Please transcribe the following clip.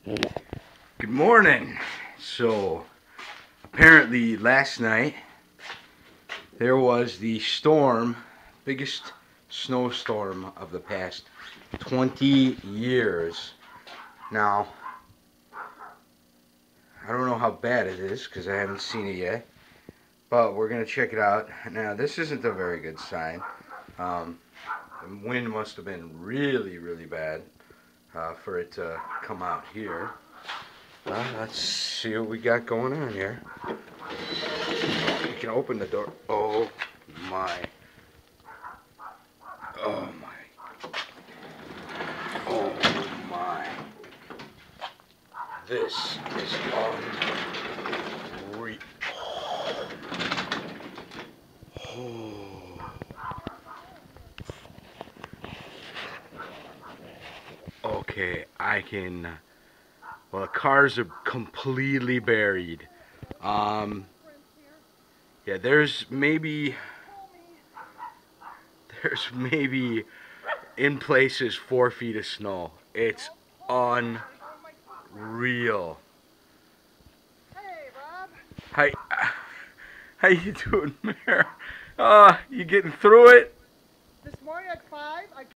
Good morning. So, apparently last night there was the storm, biggest snowstorm of the past 20 years. Now, I don't know how bad it is because I haven't seen it yet, but we're going to check it out. Now, this isn't a very good sign. The wind must have been really, really bad for it to come out here. Let's see what we got going on here. You can open the door. Oh my. Oh my. Oh my. This is unreal. Oh. Okay, I can. Well, the cars are completely buried. Yeah, there's maybe in places 4 feet of snow. It's unreal. Hey, Bob. Hi, how you doing, Mayor? You getting through it? This morning at 5, I